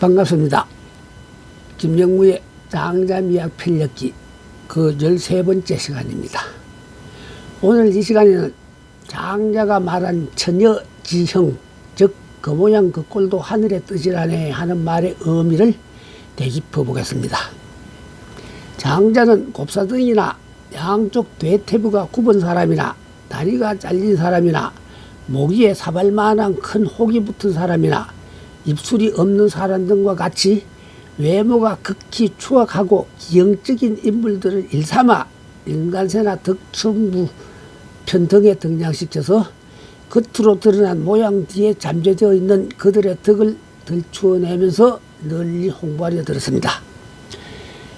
반갑습니다. 김영무의 장자미학 편력기 그 13번째 시간입니다. 오늘 이 시간에는 장자가 말한 처녀지형, 즉 그 모양 그 꼴도 하늘의 뜻이라네 하는 말의 의미를 되짚어 보겠습니다. 장자는 곱사등이나 양쪽 대퇴부가 굽은 사람이나 다리가 잘린 사람이나 모기에 사발만한 큰 혹이 붙은 사람이나 입술이 없는 사람 등과 같이 외모가 극히 추악하고 기형적인 인물들을 일삼아 인간세나 덕충부 편 등에 등장시켜서 겉으로 드러난 모양 뒤에 잠재되어 있는 그들의 덕을 들추어내면서 널리 홍보하려 들었습니다.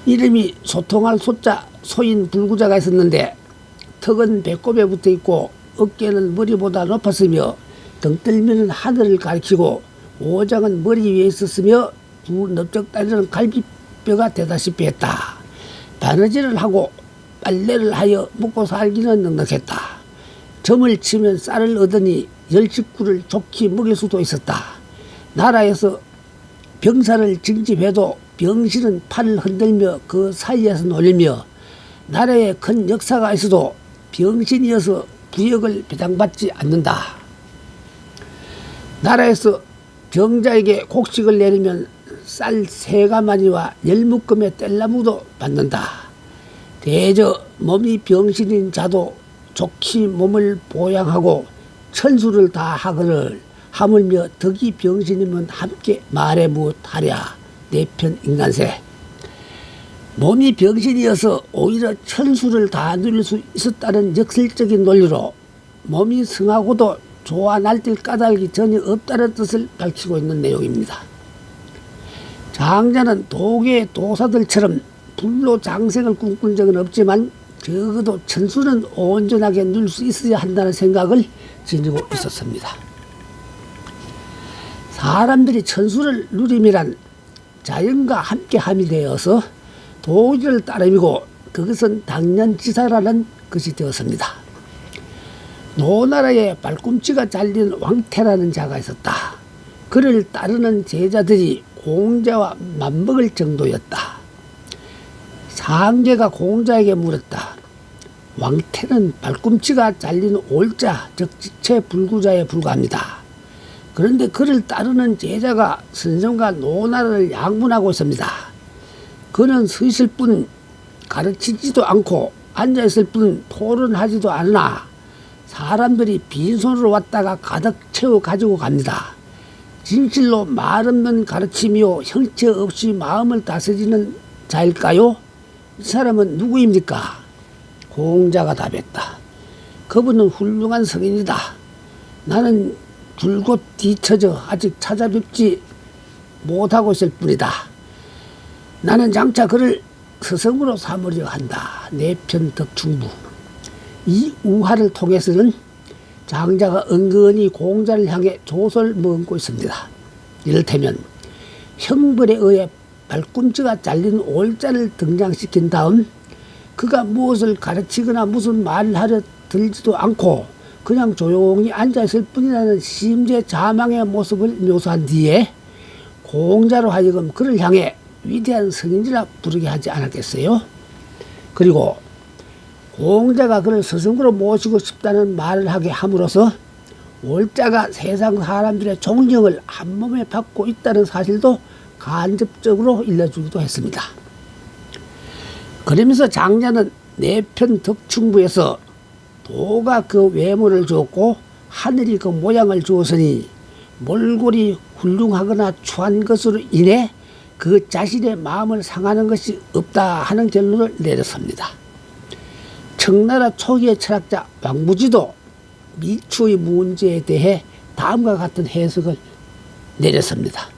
이름이 소통할 소자 소인 불구자가 있었는데 턱은 배꼽에 붙어 있고 어깨는 머리보다 높았으며 등뜰미는 하늘을 가리키고 오장은 머리 위에 있었으며 두 넓적다리는 갈비뼈가 되다시피 했다. 바느질을 하고 빨래를 하여 먹고 살기는 넉넉했다. 점을 치면 쌀을 얻으니 열 식구를 좋게 먹일 수도 있었다. 나라에서 병사를 징집해도 병신은 팔을 흔들며 그 사이에서 놀리며 나라에 큰 역사가 있어도 병신이어서 부역을 배당받지 않는다. 나라에서 병자에게 곡식을 내리면 쌀 3가마니와 10묶음의 뗄나무도 받는다. 대저 몸이 병신인 자도 좋게 몸을 보양하고 천수를 다 하거늘 하물며 덕이 병신이면 함께 말해 무엇하랴. 내편 인간세. 몸이 병신이어서 오히려 천수를 다 누릴 수 있었다는 역설적인 논리로 몸이 성하고도 좋아 날뛸 까닭이 전혀 없다는 뜻을 밝히고 있는 내용입니다. 장자는 도계의 도사들처럼 불로 장생을 꿈꾼 적은 없지만 적어도 천수는 온전하게 누릴 수 있어야 한다는 생각을 지니고 있었습니다. 사람들이 천수를 누림이란 자연과 함께함이 되어서 도리를 따름이고 그것은 당연지사라는 것이 되었습니다. 노나라에 발꿈치가 잘린 왕태라는 자가 있었다. 그를 따르는 제자들이 공자와 맞먹을 정도였다. 상제가 공자에게 물었다. 왕태는 발꿈치가 잘린 올자, 즉 지체 불구자에 불과합니다. 그런데 그를 따르는 제자가 선생과 노나라를 양분하고 있습니다. 그는 서 있을 뿐 가르치지도 않고 앉아있을 뿐 토론하지도 않으나 사람들이 빈손으로 왔다가 가득 채워 가지고 갑니다. 진실로 말 없는 가르침이요 형체 없이 마음을 다스리는 자일까요? 이 사람은 누구입니까? 공자가 답했다. 그분은 훌륭한 성인이다. 나는 줄곧 뒤처져 아직 찾아뵙지 못하고 있을 뿐이다. 나는 장차 그를 스승으로 삼으려 한다. 내편 덕충부. 이 우화를 통해서는 장자가 은근히 공자를 향해 조소를 머금고 있습니다. 이를테면 형벌에 의해 발꿈치가 잘린 올자를 등장시킨 다음 그가 무엇을 가르치거나 무슨 말을 하려 들지도 않고 그냥 조용히 앉아있을 뿐이라는 심재자망의 모습을 묘사한 뒤에 공자로 하여금 그를 향해 위대한 성인이라 부르게 하지 않았겠어요? 그리고 공자가 그를 스승으로 모시고 싶다는 말을 하게 함으로써 올자가 세상 사람들의 존경을 한몸에 받고 있다는 사실도 간접적으로 일러주기도 했습니다. 그러면서 장자는 내편 덕충부에서 도가 그 외모를 주었고 하늘이 그 모양을 주었으니 몰골이 훌륭하거나 추한 것으로 인해 그 자신의 마음을 상하는 것이 없다 하는 결론을 내렸습니다. 청나라 초기의 철학자 왕부지도 미추의 문제에 대해 다음과 같은 해석을 내렸습니다.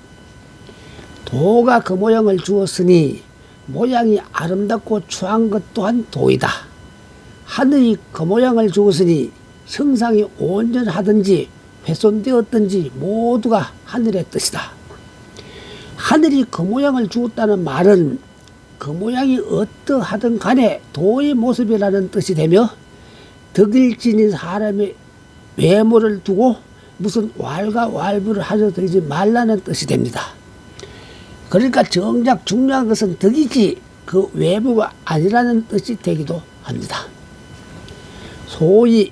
도가 그 모양을 주었으니 모양이 아름답고 추한 것 또한 도이다. 하늘이 그 모양을 주었으니 형상이 온전하든지 훼손되었든지 모두가 하늘의 뜻이다. 하늘이 그 모양을 주었다는 말은 그 모양이 어떠하든 간에 도의 모습이라는 뜻이 되며 덕을 지닌 사람의 외모를 두고 무슨 왈가왈부를 하려 들지 말라는 뜻이 됩니다. 그러니까 정작 중요한 것은 덕이지 그 외부가 아니라는 뜻이 되기도 합니다. 소위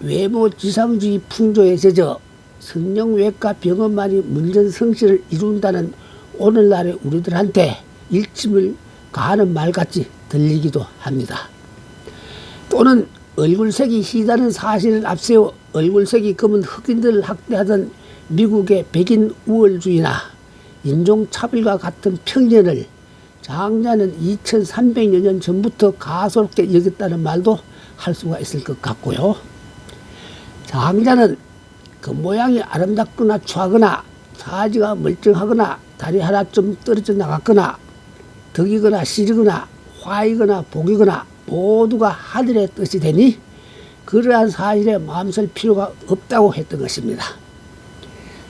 외모 지상주의 풍조에 젖어 성형외과 병원만이 문전성시를 이룬다는 오늘날의 우리들한테 일침을 가하는 말같이 들리기도 합니다. 또는 얼굴색이 희다는 사실을 앞세워 얼굴색이 검은 흑인들을 학대하던 미국의 백인 우월주의나 인종차별과 같은 편견을 장자는 2300여 년 전부터 가소롭게 여겼다는 말도 할 수가 있을 것 같고요. 장자는 그 모양이 아름답거나 추하거나 사지가 멀쩡하거나 다리 하나 좀 떨어져 나갔거나 덕이거나 실이거나 화이거나 복이거나 모두가 하늘의 뜻이 되니 그러한 사실에 마음 쓸 필요가 없다고 했던 것입니다.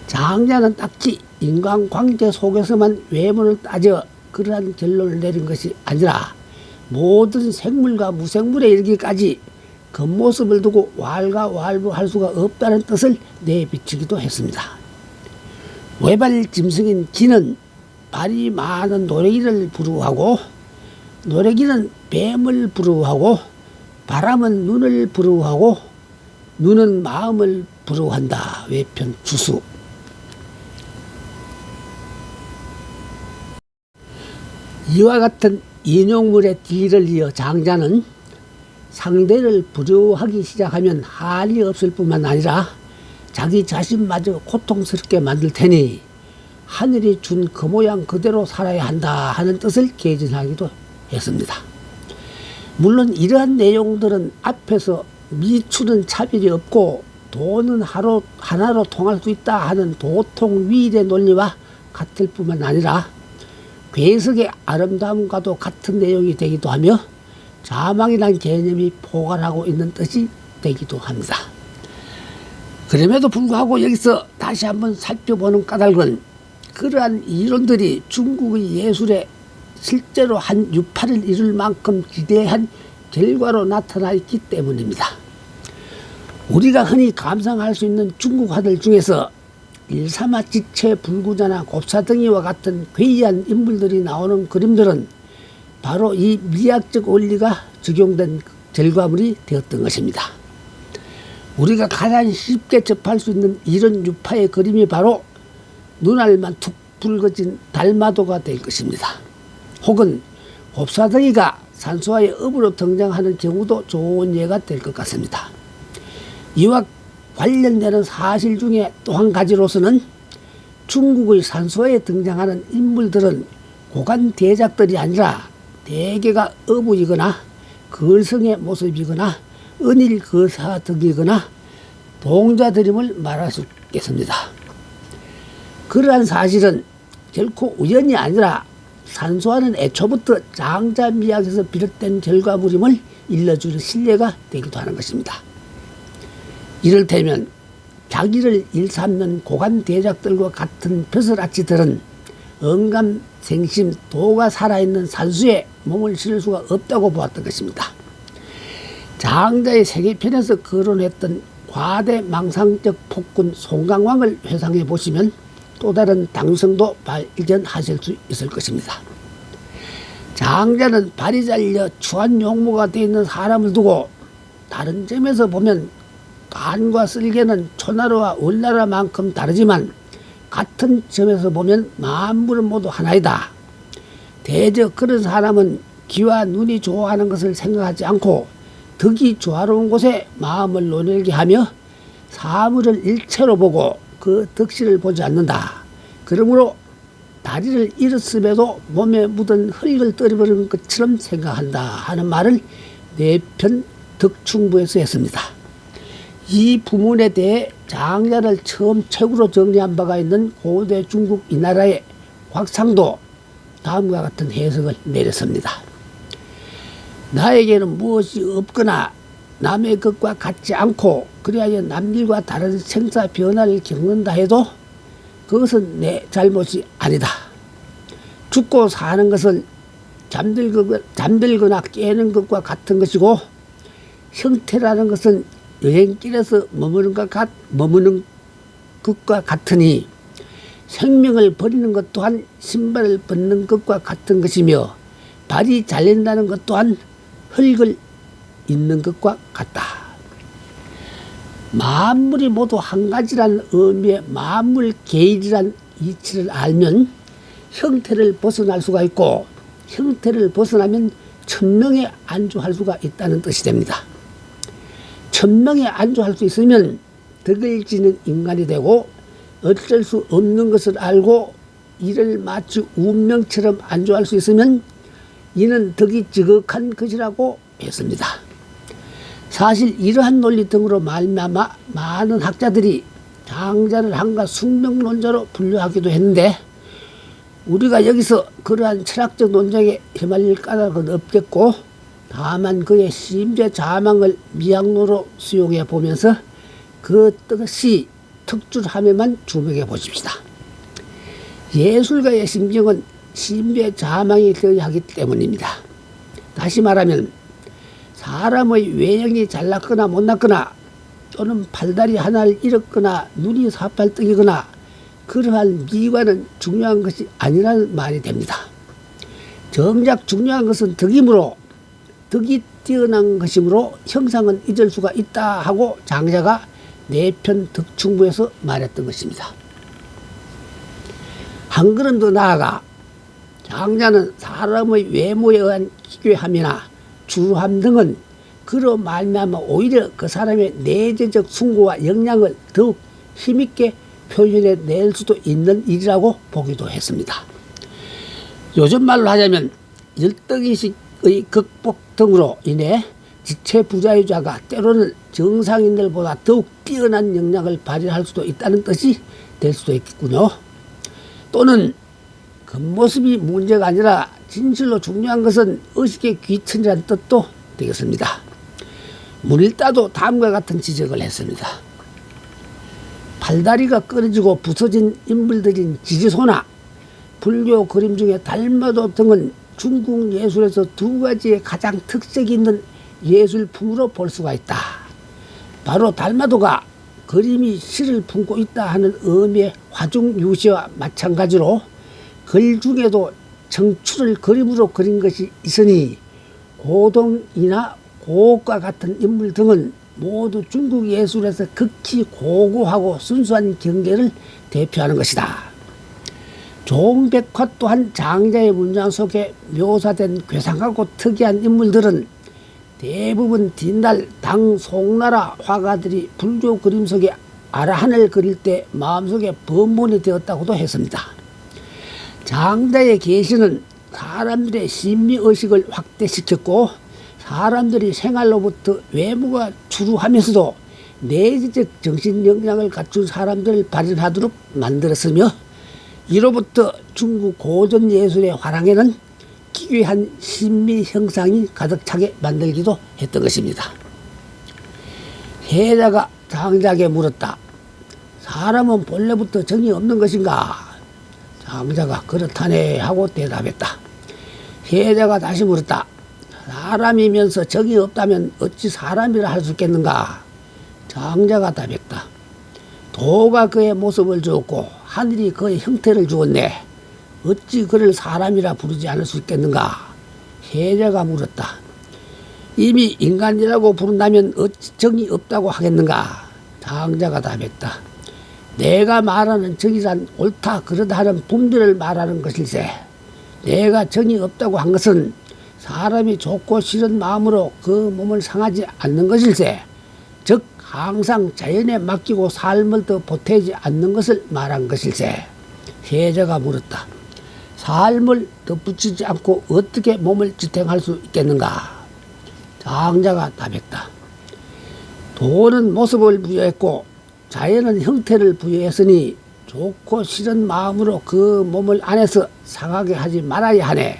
장자는 딱히 인간관계 속에서만 외모를 따져 그러한 결론을 내린 것이 아니라 모든 생물과 무생물에 이르기까지 겉모습을 두고 왈가왈부할 수가 없다는 뜻을 내비치기도 했습니다. 외발 짐승인 기는 발이 많은 노래기를 부러워하고 노래기는 뱀을 부러워하고 바람은 눈을 부러워하고 눈은 마음을 부러워한다. 외편 주수. 이와 같은 인용물의 뒤를 이어 장자는 상대를 부러워하기 시작하면 한이 없을 뿐만 아니라 자기 자신마저 고통스럽게 만들 테니 하늘이 준 그 모양 그대로 살아야 한다 하는 뜻을 개진하기도 했습니다. 물론 이러한 내용들은 앞에서 미추는 차별이 없고 도는 하나로 통할 수 있다 하는 도통위일의 논리와 같을 뿐만 아니라 괴석의 아름다움과도 같은 내용이 되기도 하며 자망이란 개념이 포괄하고 있는 뜻이 되기도 합니다. 그럼에도 불구하고 여기서 다시 한번 살펴보는 까닭은 그러한 이론들이 중국의 예술에 실제로 한 유파를 이룰 만큼 기대한 결과로 나타나 있기 때문입니다. 우리가 흔히 감상할 수 있는 중국 화들 중에서 일사마 지체 불구자나 곱사등이와 같은 괴이한 인물들이 나오는 그림들은 바로 이 미학적 원리가 적용된 결과물이 되었던 것입니다. 우리가 가장 쉽게 접할 수 있는 이런 유파의 그림이 바로 눈알만 툭 붉어진 달마도가 될 것입니다. 혹은 곱사등이가 산수화의 업으로 등장하는 경우도 좋은 예가 될 것 같습니다. 이와 관련되는 사실 중에 또 한 가지로서는 중국의 산수화에 등장하는 인물들은 고관 대작들이 아니라 대개가 어부이거나 걸성의 모습이거나 은일 거사 등이거나 동자들임을 말할 수 있겠습니다. 그러한 사실은 결코 우연이 아니라 산수화는 애초부터 장자 미학에서 비롯된 결과물임을 일러주는 신뢰가 되기도 하는 것입니다. 이를테면 자기를 일삼는 고관 대작들과 같은 벼슬아치들은 언감생심 도가 살아있는 산수에 몸을 실을 수가 없다고 보았던 것입니다. 장자의 세계편에서 거론했던 과대망상적 폭군 송강왕을 회상해 보시면 또 다른 당성도 발견하실 수 있을 것입니다. 장자는 발이 잘려 추한 용모가 되어 있는 사람을 두고 다른 점에서 보면 간과 쓸개는 초나라와 월나라만큼 다르지만 같은 점에서 보면 만물은 모두 하나이다. 대저 그런 사람은 귀와 눈이 좋아하는 것을 생각하지 않고 덕이 조화로운 곳에 마음을 논일게 하며 사물을 일체로 보고 그 덕실을 보지 않는다. 그러므로 다리를 잃었음에도 몸에 묻은 흙을 떨어버리는 것처럼 생각한다 하는 말을 내편 덕충부에서 했습니다. 이 부문에 대해 장자를 처음 책으로 정리한 바가 있는 고대 중국 이 나라의 곽상도 다음과 같은 해석을 내렸습니다. 나에게는 무엇이 없거나 남의 것과 같지 않고 그리하여 남들과 다른 생사 변화를 겪는다 해도 그것은 내 잘못이 아니다. 죽고 사는 것은 잠들거나 깨는 것과 같은 것이고 형태라는 것은 여행길에서 머무는 것과 같으니 생명을 버리는 것 또한 신발을 벗는 것과 같은 것이며 발이 잘린다는 것 또한 흙을 잇는 것과 같다. 만물이 모두 한 가지라는 의미의 만물 계일이란 이치를 알면 형태를 벗어날 수가 있고 형태를 벗어나면 천명에 안주할 수가 있다는 뜻이 됩니다. 천명에 안주할 수 있으면 덕을 지는 인간이 되고 어쩔 수 없는 것을 알고 이를 마치 운명처럼 안주할 수 있으면 이는 덕이 지극한 것이라고 했습니다. 사실 이러한 논리 등으로 말미암아 많은 학자들이 장자를 한가 숙명론자로 분류하기도 했는데 우리가 여기서 그러한 철학적 논쟁에 휘말릴 까닭은 없겠고 다만 그의 심재자망을 미학로로 수용해 보면서 그 뜻이 특출함에만 주목해 보십시다. 예술가의 심정은 심재자망이 되어야 하기 때문입니다. 다시 말하면 사람의 외형이 잘났거나 못났거나 또는 팔다리 하나를 잃었거나 눈이 사팔떡이거나 그러한 미관은 중요한 것이 아니라는 말이 됩니다. 정작 중요한 것은 덕이므로 덕이 뛰어난 것이므로 형상은 잊을 수가 있다 하고 장자가 내편 덕충부에서 말했던 것입니다. 한 걸음 더 나아가 장자는 사람의 외모에 의한 기괴함이나 주루함 등은 그로 말미암아 오히려 그 사람의 내재적 숭고와 역량을 더욱 힘있게 표현해 낼 수도 있는 일이라고 보기도 했습니다. 요즘 말로 하자면 열등의식의 극복 등으로 인해 지체 부자유자가 때로는 정상인들보다 더욱 뛰어난 역량을 발휘할 수도 있다는 뜻이 될 수도 있겠군요. 또는 겉모습이 문제가 아니라 진실로 중요한 것은 의식의 귀천이라는 뜻도 되겠습니다. 문일다도 다음과 같은 지적을 했습니다. 팔다리가 끊어지고 부서진 인물들인 지지소나 불교 그림 중에 달마도 등은 중국 예술에서 두 가지의 가장 특색이 있는 예술품으로 볼 수가 있다. 바로 달마도가 그림이 시를 품고 있다 하는 의미의 화중유시와 마찬가지로 글 중에도 청출을 그림으로 그린 것이 있으니 고동이나 고옥과 같은 인물 등은 모두 중국 예술에서 극히 고고하고 순수한 경계를 대표하는 것이다. 종백화 또한 장자의 문장 속에 묘사된 괴상하고 특이한 인물들은 대부분 뒷날 당 송나라 화가들이 불교 그림 속에 아라한을 그릴 때 마음속에 번번이 되었다고도 했습니다. 장자의 계시는 사람들의 심미의식을 확대시켰고 사람들이 생활로부터 외모가 추루하면서도 내재적 정신 역량을 갖춘 사람들을 발현하도록 만들었으며 이로부터 중국 고전 예술의 화랑에는 기괴한 신미 형상이 가득 차게 만들기도 했던 것입니다. 해자가 장자에게 물었다. 사람은 본래부터 정이 없는 것인가? 장자가 그렇다네 하고 대답했다. 해자가 다시 물었다. 사람이면서 정이 없다면 어찌 사람이라 할 수 있겠는가? 장자가 답했다. 도가 그의 모습을 주었고 하늘이 그의 형태를 주었네. 어찌 그를 사람이라 부르지 않을 수 있겠는가? 해자가 물었다. 이미 인간이라고 부른다면 어찌 정이 없다고 하겠는가? 장자가 답했다. 내가 말하는 정이란 옳다 그러다 하는 분별을 말하는 것일세. 내가 정이 없다고 한 것은 사람이 좋고 싫은 마음으로 그 몸을 상하지 않는 것일세. 즉 항상 자연에 맡기고 삶을 더 보태지 않는 것을 말한 것일세. 해자가 물었다. 삶을 덧붙이지 않고 어떻게 몸을 지탱할 수 있겠는가? 장자가 답했다. 도는 모습을 부여했고 자연은 형태를 부여했으니 좋고 싫은 마음으로 그 몸을 안에서 상하게 하지 말아야 하네.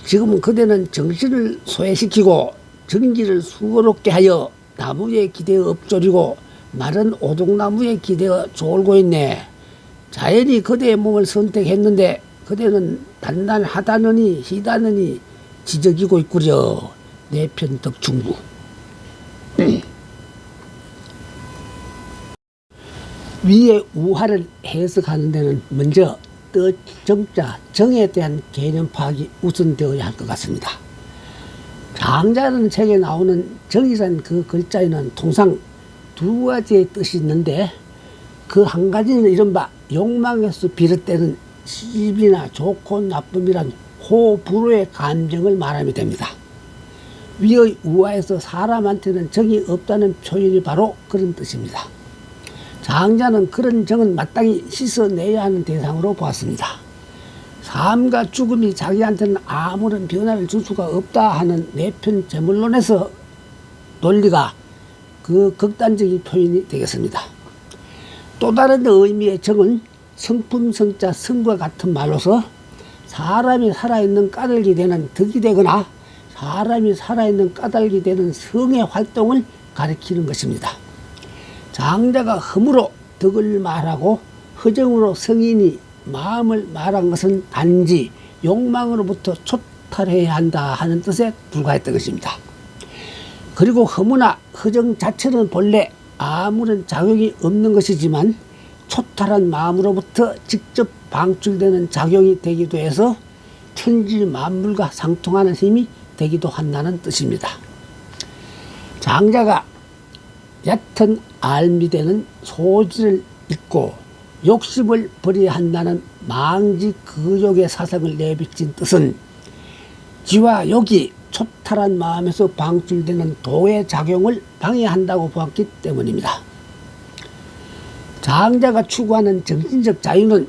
지금 그대는 정신을 소외시키고 정기를 수고롭게 하여 나무에 기대어 엎조리고 마른 오동나무에 기대어 졸고 있네. 자연이 그대의 몸을 선택했는데 그대는 단단하다느니 희다느니 지적이고 있구려. 내편 덕충부. 위의 우화를 해석하는 데는 먼저 정자, 정에 대한 개념 파악이 우선되어야 할 것 같습니다. 장자라는 책에 나오는 정이라는 그 글자에는 통상 두 가지의 뜻이 있는데, 그 한 가지는 이른바 욕망에서 비롯되는 시비나 좋고 나쁨이란 호불호의 감정을 말하면 됩니다. 위의 우화에서 사람한테는 정이 없다는 표현이 바로 그런 뜻입니다. 장자는 그런 정은 마땅히 씻어내야 하는 대상으로 보았습니다. 삶과 죽음이 자기한테는 아무런 변화를 줄 수가 없다 하는 내편 제물론에서 논리가 그 극단적인 표현이 되겠습니다. 또 다른 의미의 정은 성품 성자 성과 같은 말로서 사람이 살아있는 까닭이 되는 덕이 되거나 사람이 살아있는 까닭이 되는 성의 활동을 가리키는 것입니다. 장자가 흠으로 덕을 말하고 허정으로 성인이 마음을 말한 것은 단지 욕망으로부터 초탈해야 한다 하는 뜻에 불과했던 것입니다. 그리고 흠이나 허정 자체는 본래 아무런 작용이 없는 것이지만 초탈한 마음으로부터 직접 방출되는 작용이 되기도 해서 천지 만물과 상통하는 힘이 되기도 한다는 뜻입니다. 장자가 얕은 알미되는 소질을 잊고 욕심을 버려야 한다는 망지 그욕의 사상을 내비친 뜻은 지와 욕이 초탈한 마음에서 방출되는 도의 작용을 방해한다고 보았기 때문입니다. 장자가 추구하는 정신적 자유는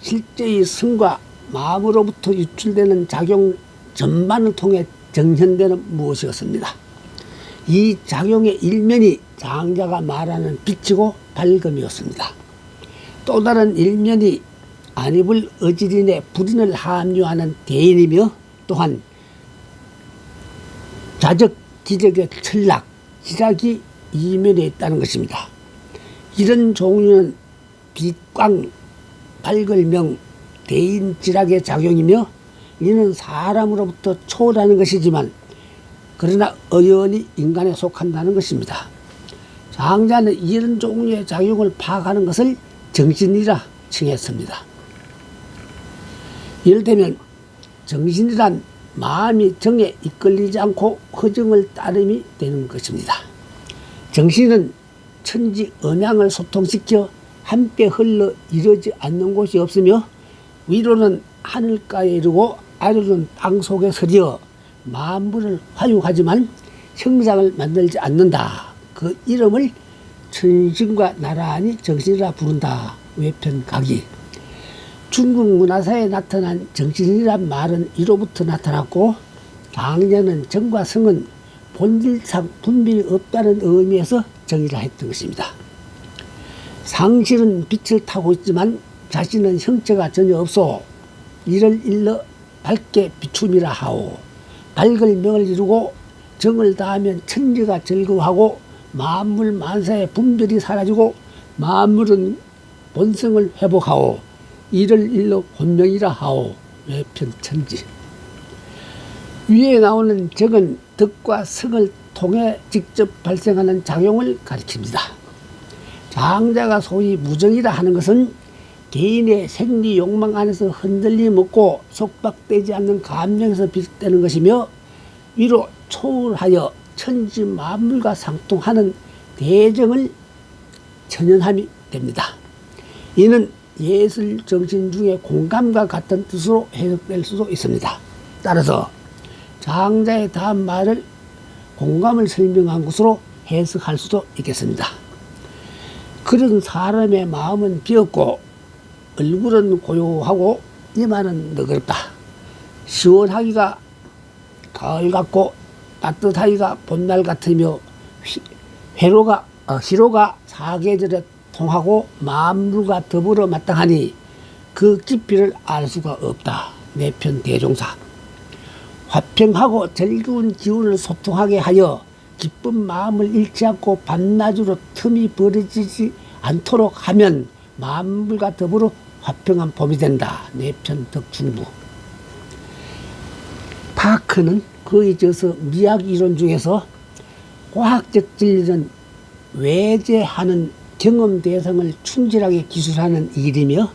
실제의 성과 마음으로부터 유출되는 작용 전반을 통해 정현되는 무엇이었습니다. 이 작용의 일면이 장자가 말하는 빛이고 밝음이었습니다. 또 다른 일면이 안입을 어지린의 불인을 합류하는 대인이며, 또한 자적 기적의 철락, 희락이 이면에 있다는 것입니다. 이런 종류는 빛광, 밝을명, 대인지락의 작용이며, 이는 사람으로부터 초월하는 것이지만 그러나 의연히 인간에 속한다는 것입니다. 장자는 이런 종류의 작용을 파악하는 것을 정신이라 칭했습니다. 이를테면 정신이란 마음이 정에 이끌리지 않고 허정을 따름이 되는 것입니다. 정신은 천지 음양을 소통시켜 함께 흘러 이루어지 않는 곳이 없으며, 위로는 하늘가에 이르고 아래로는 땅속에 서려 만물을 화육하지만 형상을 만들지 않는다. 그 이름을 천신과 나란히 정신이라 부른다. 외편각이. 중국 문화사에 나타난 정신이란 말은 이로부터 나타났고, 장자는 정과 성은 본질상 분별이 없다는 의미에서 정의를 했던 것입니다. 상실은 빛을 타고 있지만 자신은 형체가 전혀 없소. 이를 일러 밝게 비춤이라 하오. 밝을 명을 이루고 정을 다하면 천지가 즐거워하고 만물 만사의 분별이 사라지고 만물은 본성을 회복하오. 이를 일러 본명이라 하오. 외편천지. 위에 나오는 정은 덕과 성을 통해 직접 발생하는 작용을 가리킵니다. 장자가 소위 무정이라 하는 것은 개인의 생리 욕망 안에서 흔들림 없고 속박되지 않는 감정에서 비롯되는 것이며, 위로 초월하여 천지 만물과 상통하는 대정을 천연함이 됩니다. 이는 예술 정신 중에 공감과 같은 뜻으로 해석될 수도 있습니다. 따라서 장자의 다음 말을 공감을 설명한 것으로 해석할 수도 있겠습니다. 그런 사람의 마음은 비었고 얼굴은 고요하고 이마는 너그럽다. 시원하기가 가을 같고 따뜻하기가 봄날 같으며 희로가 사계절에 통하고 만물과 더불어 마땅하니 그 깊이를 알 수가 없다. 내편 대종사. 화평하고 즐거운 기운을 소통하게 하여 기쁜 마음을 잃지 않고 밤낮으로 틈이 벌어지지 않도록 하면 만물과 더불어 화평한 봄이 된다. 내편 덕충부. 파크는 그에 이어서 미학 이론 중에서 과학적 진리는 외재하는 경험 대상을 충실하게 기술하는 일이며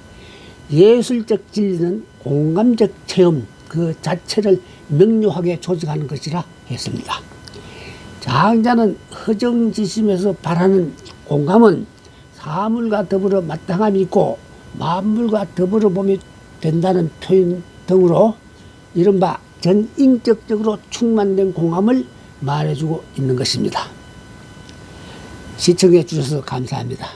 예술적 진리는 공감적 체험 그 자체를 명료하게 조직하는 것이라 했습니다. 장자는 허정지심에서 바라는 공감은 사물과 더불어 마땅함이 있고 만물과 더불어 봄이 된다는 표현 등으로 이른바 전인격적으로 충만된 공감을 말해주고 있는 것입니다. 시청해 주셔서 감사합니다.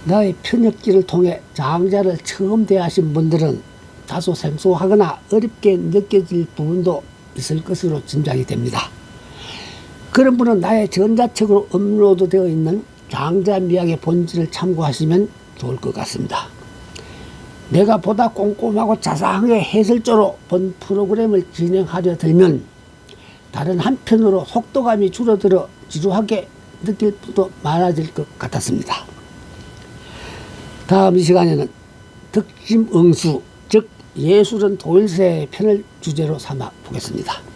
나의 편역기를 통해 장자를 처음 대하신 분들은 다소 생소하거나 어렵게 느껴질 부분도 있을 것으로 짐작이 됩니다. 그런 분은 나의 전자책으로 업로드되어 있는 장자 미학의 본질을 참고하시면 좋을 것 같습니다. 내가 보다 꼼꼼하고 자세하게 해설조로 본 프로그램을 진행하려 들면 다른 한편으로 속도감이 줄어들어 지루하게 느낄 분도 많아질 것 같았습니다. 다음 이 시간에는 득심응수 즉 예술은 도일세 편을 주제로 삼아 보겠습니다.